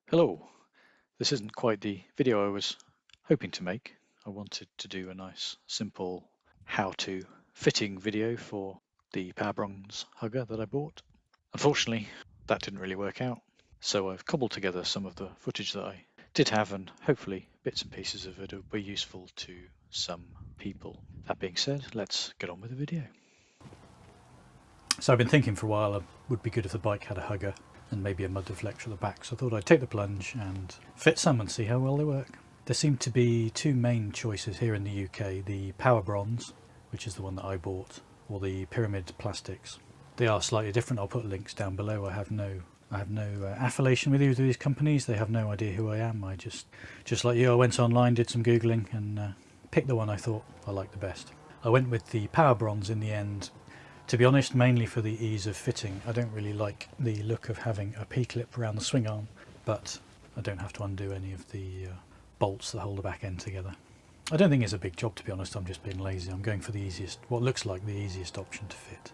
Hello, this isn't quite the video I was hoping to make. I wanted to do a nice simple how-to fitting video for the Powerbronze hugger that I bought. Unfortunately, that didn't really work out, so I've cobbled together some of the footage that I did have, and hopefully bits and pieces of it will be useful to some people. That being said, let's get on with the video. So I've been thinking for a while it would be good if the bike had a hugger and maybe a mud deflector at the back, so I thought I'd take the plunge and fit some and see how well they work. There seem to be two main choices here in the UK, the Powerbronze, which is the one that I bought, or the Pyramid Plastics. They are slightly different. I'll put links down below. I have no affiliation with either of these companies. They have no idea who I am. I just like you, I went online, did some Googling and picked the one I thought I liked the best. I went with the Powerbronze in the end. To be honest, mainly for the ease of fitting. I don't really like the look of having a P-clip around the swing arm, but I don't have to undo any of the bolts that hold the back end together. I don't think it's a big job, to be honest. I'm just being lazy. I'm going for the easiest, what looks like the easiest option to fit.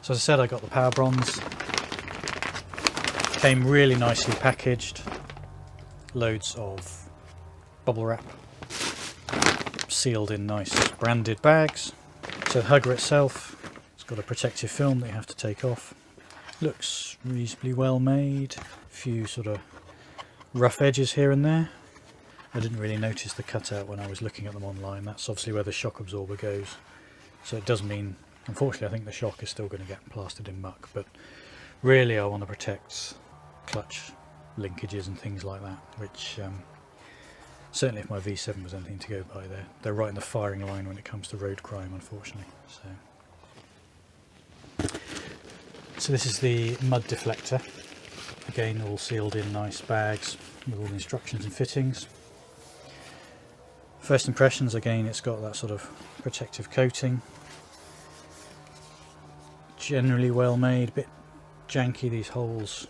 So as I said, I got the Powerbronze. Came really nicely packaged. Loads of bubble wrap. Sealed in nice branded bags. So the hugger itself, got a protective film that you have to take off. Looks reasonably well made. A few sort of rough edges here and there. I didn't really notice the cutout when I was looking at them online. That's obviously where the shock absorber goes. So it does mean, unfortunately, I think the shock is still going to get plastered in muck, but really I want to protect clutch linkages and things like that, which certainly if my V7 was anything to go by, they're right in the firing line when it comes to road crime, unfortunately. So this is the mud deflector, again all sealed in nice bags with all the instructions and fittings. First impressions, again it's got that sort of protective coating, generally well made, a bit janky, these holes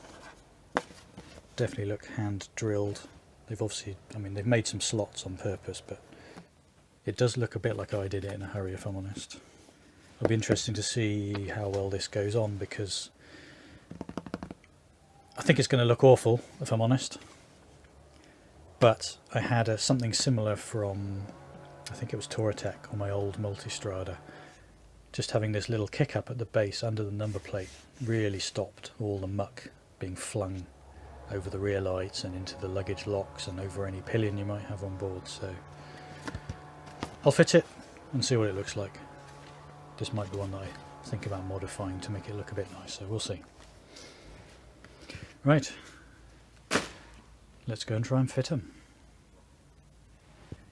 definitely look hand drilled. They've obviously, they've made some slots on purpose, but it does look a bit like I did it in a hurry, if I'm honest. It'll be interesting to see how well this goes on, because I think it's going to look awful, if I'm honest. But I had something similar from, I think it was Touratech on my old Multistrada. Just having this little kick up at the base under the number plate really stopped all the muck being flung over the rear lights and into the luggage locks and over any pillion you might have on board. So I'll fit it and see what it looks like. This might be one that I think about modifying to make it look a bit nicer. We'll see. Right, let's go and try and fit them.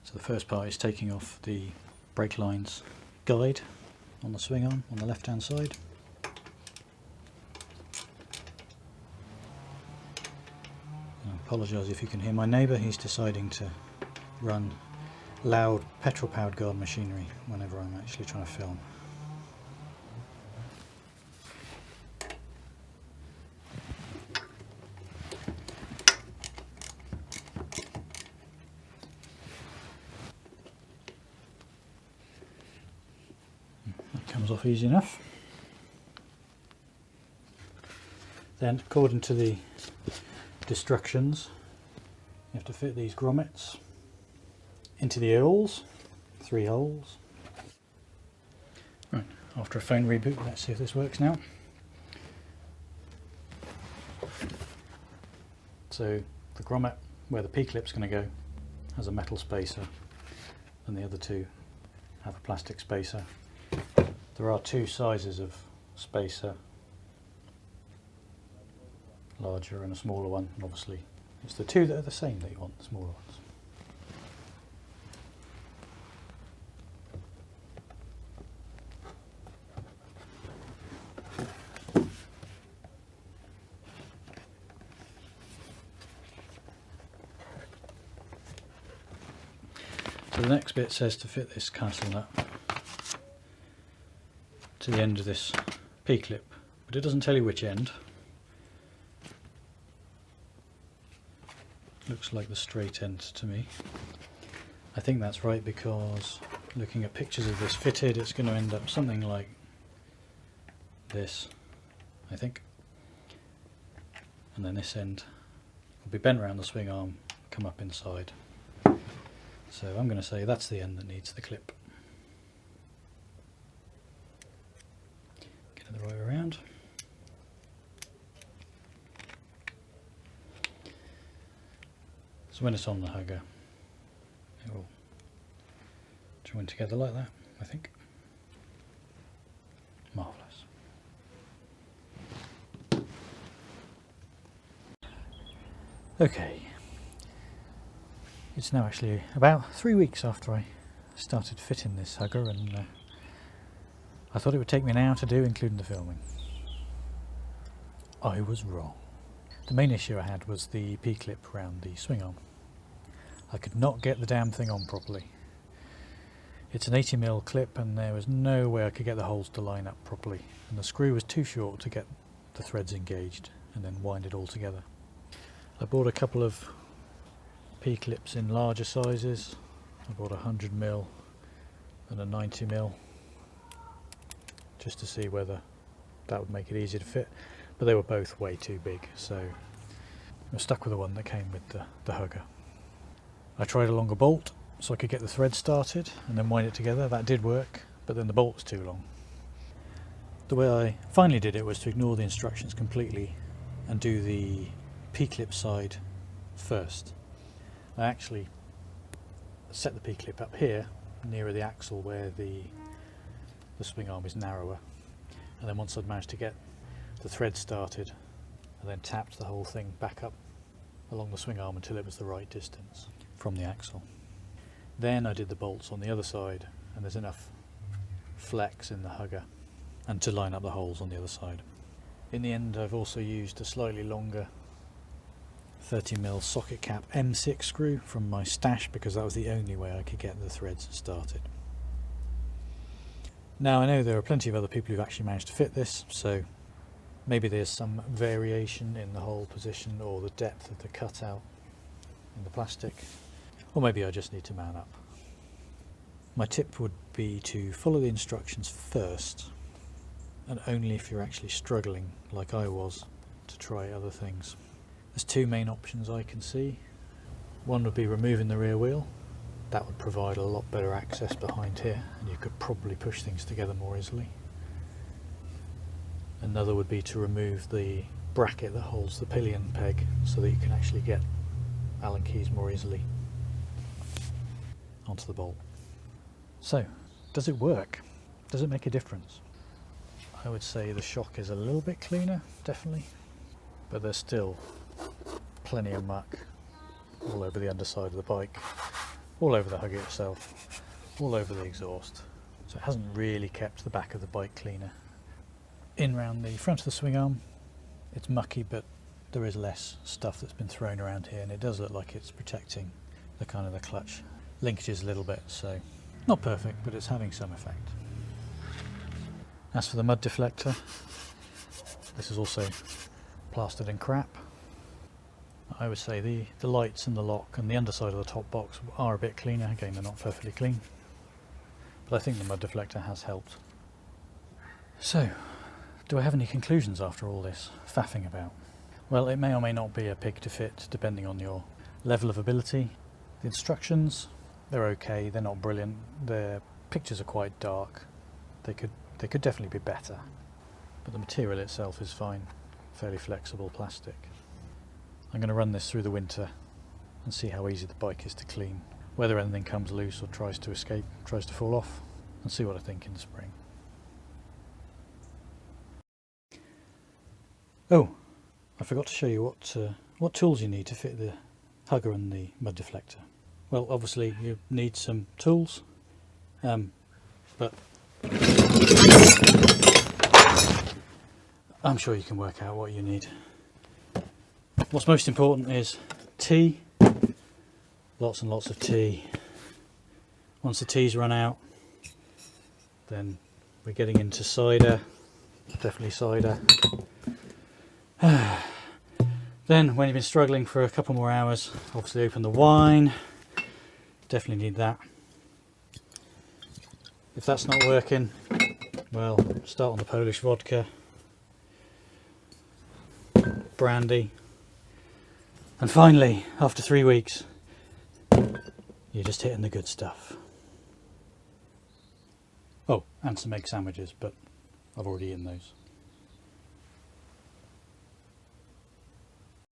So the first part is taking off the brake lines guide on the swing arm on the left hand side. I apologise if you can hear my neighbour. He's deciding to run loud petrol powered garden machinery whenever I'm actually trying to film. Comes off easy enough. Then, according to the instructions, you have to fit these grommets into the holes, 3 holes. Right, after a phone reboot, let's see if this works now. So the grommet where the P-clip's going to go has a metal spacer, and the other two have a plastic spacer. There are 2 sizes of spacer, larger and a smaller one, and obviously it's the 2 that are the same that you want, the smaller ones. So the next bit says to fit this castle nut to the end of this P-clip, but it doesn't tell you which end. Looks like the straight end to me. I think that's right, because looking at pictures of this fitted, it's going to end up something like this, I think. And then this end will be bent around the swing arm, come up inside. So I'm going to say that's the end that needs the clip. Get it the right way around. So when it's on the hugger, it will join together like that, I think. Marvellous. Okay, it's now actually about 3 weeks after I started fitting this hugger, and I thought it would take me an hour to do, including the filming. I was wrong. The main issue I had was the P-clip around the swing arm. I could not get the damn thing on properly. It's an 80mm clip and there was no way I could get the holes to line up properly, and the screw was too short to get the threads engaged and then wind it all together. I bought a couple of P-clips in larger sizes. I bought a 100mm and a 90mm just to see whether that would make it easier to fit, but they were both way too big, so I was stuck with the one that came with the hugger. I tried a longer bolt so I could get the thread started and then wind it together. That did work, but then the bolt was too long. The way I finally did it was to ignore the instructions completely and do the P-clip side first. I actually set the P-clip up here nearer the axle where the swing arm is narrower, and then once I'd managed to get the thread started, I then tapped the whole thing back up along the swing arm until it was the right distance from the axle. Then I did the bolts on the other side, and there's enough flex in the hugger and to line up the holes on the other side. In the end, I've also used a slightly longer 30mm socket cap M6 screw from my stash because that was the only way I could get the threads started. Now I know there are plenty of other people who've actually managed to fit this, so maybe there's some variation in the hole position or the depth of the cutout in the plastic, or maybe I just need to man up. My tip would be to follow the instructions first, and only if you're actually struggling like I was to try other things. There's two main options I can see. One would be removing the rear wheel. That would provide a lot better access behind here and you could probably push things together more easily. Another would be to remove the bracket that holds the pillion peg so that you can actually get Allen keys more easily onto the bolt. So, does it work? Does it make a difference? I would say the shock is a little bit cleaner, definitely, but there's still plenty of muck all over the underside of the bike, all over the hugger itself, all over the exhaust. So it hasn't really kept the back of the bike cleaner. In round the front of the swing arm, it's mucky, but there is less stuff that's been thrown around here, and it does look like it's protecting the kind of the clutch linkages a little bit, so not perfect, but it's having some effect. As for the mud deflector, this is also plastered in crap. I would say the lights and the lock and the underside of the top box are a bit cleaner. Again, they're not perfectly clean, but I think the mud deflector has helped. So, do I have any conclusions after all this faffing about? Well, it may or may not be a pig to fit, depending on your level of ability. The instructions, they're okay, they're not brilliant. Their pictures are quite dark. They could definitely be better, but the material itself is fine, fairly flexible plastic. I'm going to run this through the winter and see how easy the bike is to clean, whether anything comes loose or tries to escape, tries to fall off, and see what I think in the spring. Oh, I forgot to show you what tools you need to fit the hugger and the mud deflector. Well, obviously you need some tools, but I'm sure you can work out what you need. What's most important is tea, lots and lots of tea. Once the tea's run out, then we're getting into cider, definitely cider. Then when you've been struggling for a couple more hours, obviously open the wine, definitely need that. If that's not working, well, start on the Polish vodka, brandy. And finally, after 3 weeks, you're just hitting the good stuff. Oh, and some egg sandwiches, but I've already eaten those.